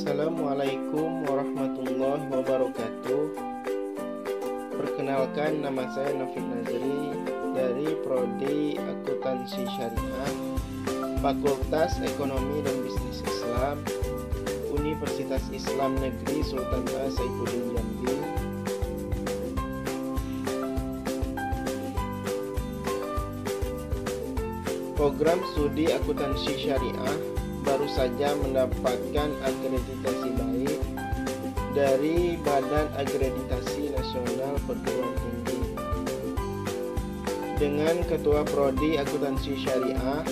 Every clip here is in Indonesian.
Assalamualaikum warahmatullahi wabarakatuh. Perkenalkan, nama saya Novik Nazri dari Prodi Akuntansi Syariah, Fakultas Ekonomi dan Bisnis Islam, Universitas Islam Negeri Sultan Saifuddin Jambi. Program studi akuntansi syariah baru saja mendapatkan akreditasi baik dari Badan Akreditasi Nasional Perguruan Tinggi dengan Ketua Prodi Akuntansi Syariah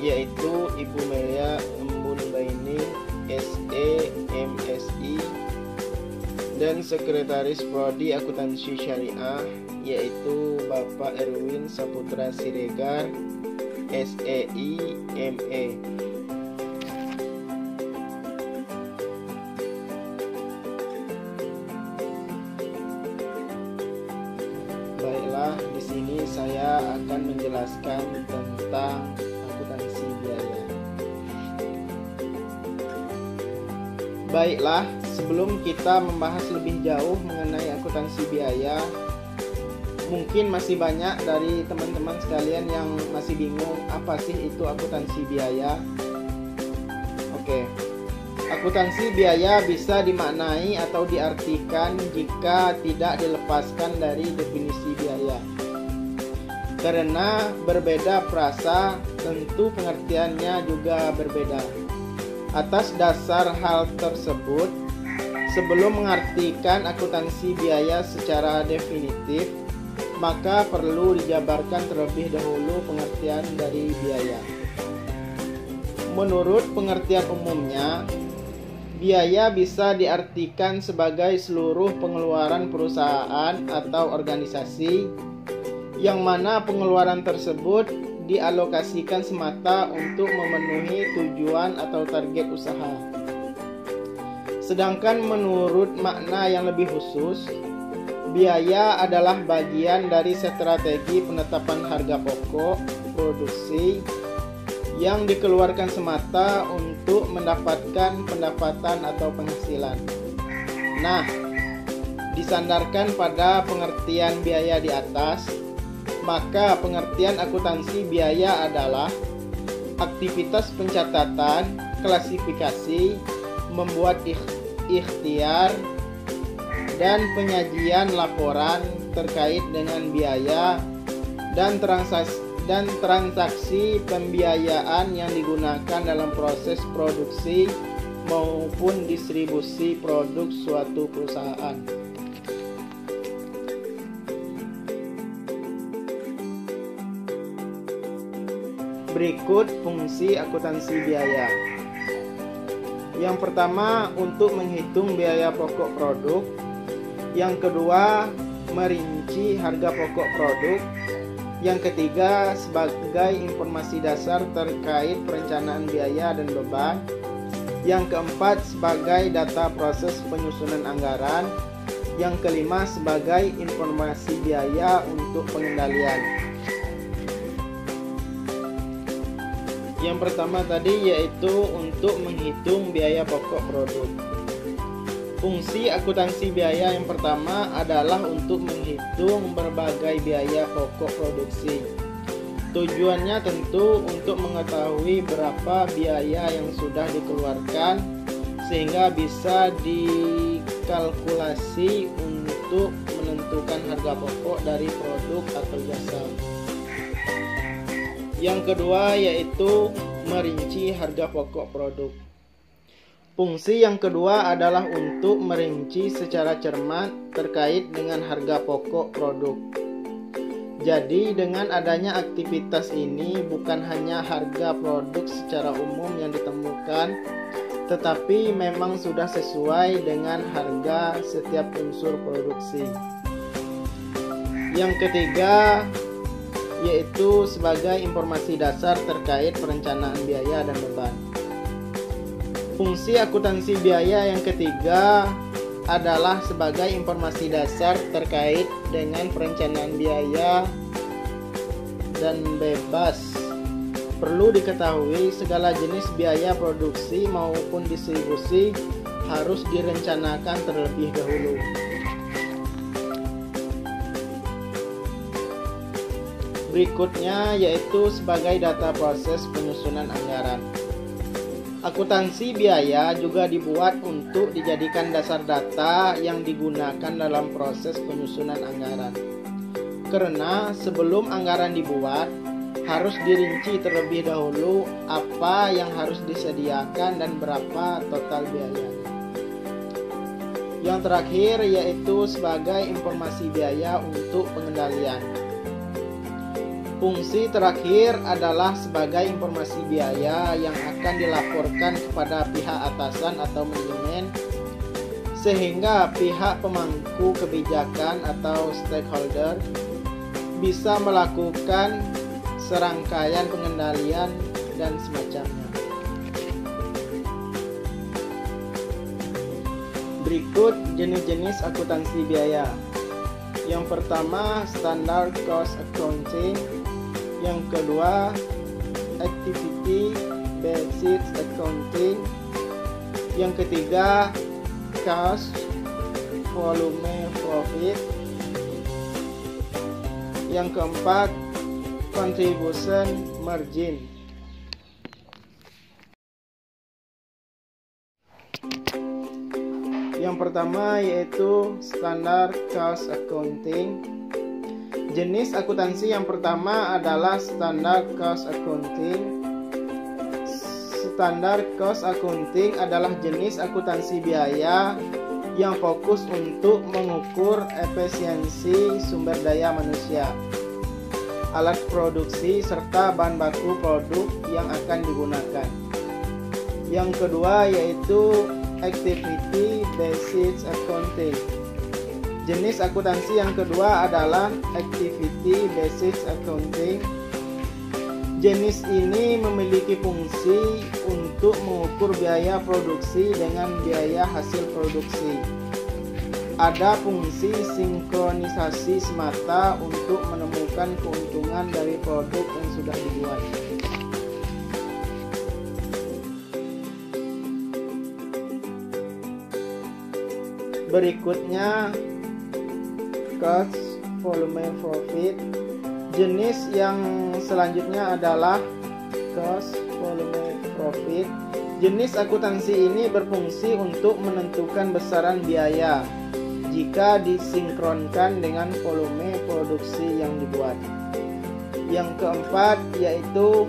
yaitu Ibu Melia Embun Baining SE MSI, dan Sekretaris Prodi Akuntansi Syariah yaitu Bapak Erwin Saputra Siregar SEI ME. Baiklah, di sini saya akan menjelaskan tentang akuntansi biaya. Baiklah, sebelum kita membahas lebih jauh mengenai akuntansi biaya, mungkin masih banyak dari teman-teman sekalian yang masih bingung apa sih itu akuntansi biaya. Oke, akuntansi biaya bisa dimaknai atau diartikan jika tidak dilepaskan dari definisi biaya. Karena berbeda frasa, tentu pengertiannya juga berbeda. Atas dasar hal tersebut, sebelum mengartikan akuntansi biaya secara definitif, maka perlu dijabarkan terlebih dahulu pengertian dari biaya. Menurut pengertian umumnya, biaya bisa diartikan sebagai seluruh pengeluaran perusahaan atau organisasi yang mana pengeluaran tersebut dialokasikan semata untuk memenuhi tujuan atau target usaha. Sedangkan menurut makna yang lebih khusus, biaya adalah bagian dari strategi penetapan harga pokok produksi yang dikeluarkan semata untuk mendapatkan pendapatan atau penghasilan. Nah, disandarkan pada pengertian biaya di atas, maka pengertian akuntansi biaya adalah aktivitas pencatatan, klasifikasi, membuat ikhtiar, dan penyajian laporan terkait dengan biaya dan transaksi pembiayaan yang digunakan dalam proses produksi maupun distribusi produk suatu perusahaan. Berikut fungsi akuntansi biaya. Yang pertama, untuk menghitung biaya pokok produk. Yang kedua, merinci harga pokok produk. Yang ketiga, sebagai informasi dasar terkait perencanaan biaya dan beban. Yang keempat, sebagai data proses penyusunan anggaran. Yang kelima, sebagai informasi biaya untuk pengendalian. Yang pertama tadi yaitu untuk menghitung biaya pokok produk. Fungsi akuntansi biaya yang pertama adalah untuk menghitung berbagai biaya pokok produksi. Tujuannya tentu untuk mengetahui berapa biaya yang sudah dikeluarkan sehingga bisa dikalkulasi untuk menentukan harga pokok dari produk atau jasa. Yang kedua yaitu merinci harga pokok produk. Fungsi yang kedua adalah untuk merinci secara cermat terkait dengan harga pokok produk. Jadi dengan adanya aktivitas ini bukan hanya harga produk secara umum yang ditemukan, tetapi memang sudah sesuai dengan harga setiap unsur produksi. Yang ketiga yaitu sebagai informasi dasar terkait perencanaan biaya dan beban. Fungsi akuntansi biaya yang ketiga adalah sebagai informasi dasar terkait dengan perencanaan biaya dan bebas Perlu diketahui segala jenis biaya produksi maupun distribusi harus direncanakan terlebih dahulu. Berikutnya yaitu sebagai data proses penyusunan anggaran. Akuntansi biaya juga dibuat untuk dijadikan dasar data yang digunakan dalam proses penyusunan anggaran. Karena sebelum anggaran dibuat, harus dirinci terlebih dahulu apa yang harus disediakan dan berapa total biayanya. Yang terakhir yaitu sebagai informasi biaya untuk pengendalian. Fungsi terakhir adalah sebagai informasi biaya yang akan dilaporkan kepada pihak atasan atau manajemen, sehingga pihak pemangku kebijakan atau stakeholder bisa melakukan serangkaian pengendalian dan semacamnya. Berikut jenis-jenis akuntansi biaya. Yang pertama, standard cost accounting. Yang kedua, activity basis accounting. Yang ketiga, cost volume profit. Yang keempat, contribution margin. Yang pertama yaitu standard cost accounting. Jenis akuntansi yang pertama adalah standard cost accounting. Standard cost accounting adalah jenis akuntansi biaya yang fokus untuk mengukur efisiensi sumber daya manusia, alat produksi, serta bahan baku produk yang akan digunakan. Yang kedua yaitu activity basis accounting. Jenis akuntansi yang kedua adalah activity basis accounting. Jenis ini memiliki fungsi untuk mengukur biaya produksi dengan biaya hasil produksi. Ada fungsi sinkronisasi semata untuk menemukan keuntungan dari produk yang sudah dibuat. Berikutnya, cost volume profit. Jenis yang selanjutnya adalah cost volume profit. Jenis akuntansi ini berfungsi untuk menentukan besaran biaya jika disinkronkan dengan volume produksi yang dibuat. Yang keempat yaitu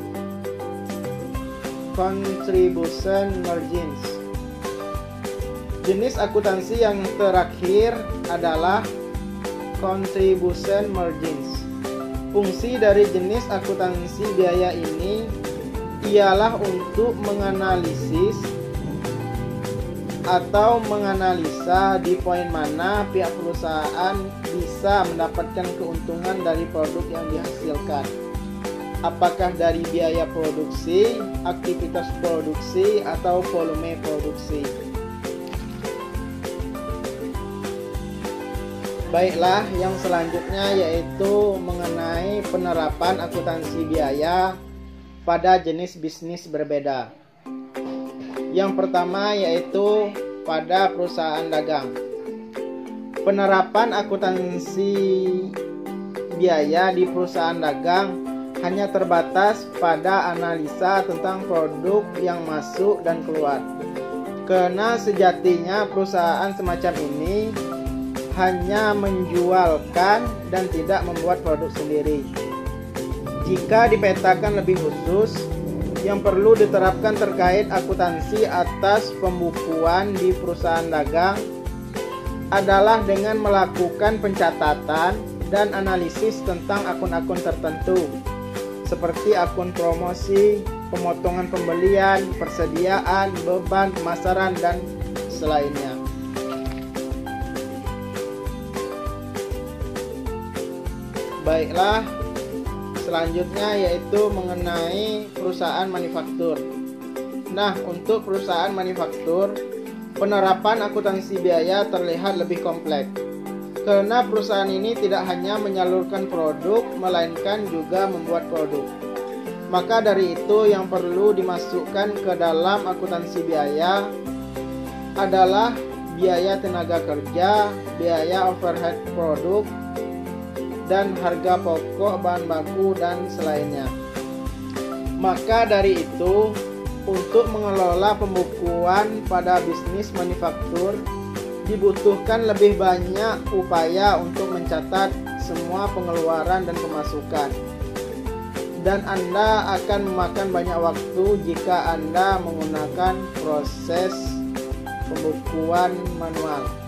contribution margins. Jenis akuntansi yang terakhir adalah contribution margins. Fungsi dari jenis akuntansi biaya ini ialah untuk menganalisis atau menganalisa di poin mana pihak perusahaan bisa mendapatkan keuntungan dari produk yang dihasilkan. Apakah dari biaya produksi, aktivitas produksi, atau volume produksi. Baiklah, yang selanjutnya yaitu mengenai penerapan akuntansi biaya pada jenis bisnis berbeda. Yang pertama yaitu pada perusahaan dagang. Penerapan akuntansi biaya di perusahaan dagang hanya terbatas pada analisa tentang produk yang masuk dan keluar. Karena sejatinya perusahaan semacam ini hanya menjualkan dan tidak membuat produk sendiri. Jika dipetakan lebih khusus, yang perlu diterapkan terkait akuntansi atas pembukuan di perusahaan dagang adalah dengan melakukan pencatatan dan analisis tentang akun-akun tertentu, seperti akun promosi, pemotongan pembelian, persediaan, beban, pemasaran, dan selainnya. Baiklah, selanjutnya yaitu mengenai perusahaan manufaktur. Nah, untuk perusahaan manufaktur, penerapan akuntansi biaya terlihat lebih kompleks. Karena perusahaan ini tidak hanya menyalurkan produk, melainkan juga membuat produk. Maka dari itu yang perlu dimasukkan ke dalam akuntansi biaya adalah biaya tenaga kerja, biaya overhead produk, dan harga pokok bahan baku dan selainnya. Maka dari itu, untuk mengelola pembukuan pada bisnis manufaktur dibutuhkan lebih banyak upaya untuk mencatat semua pengeluaran dan pemasukan. Dan Anda akan memakan banyak waktu jika Anda menggunakan proses pembukuan manual.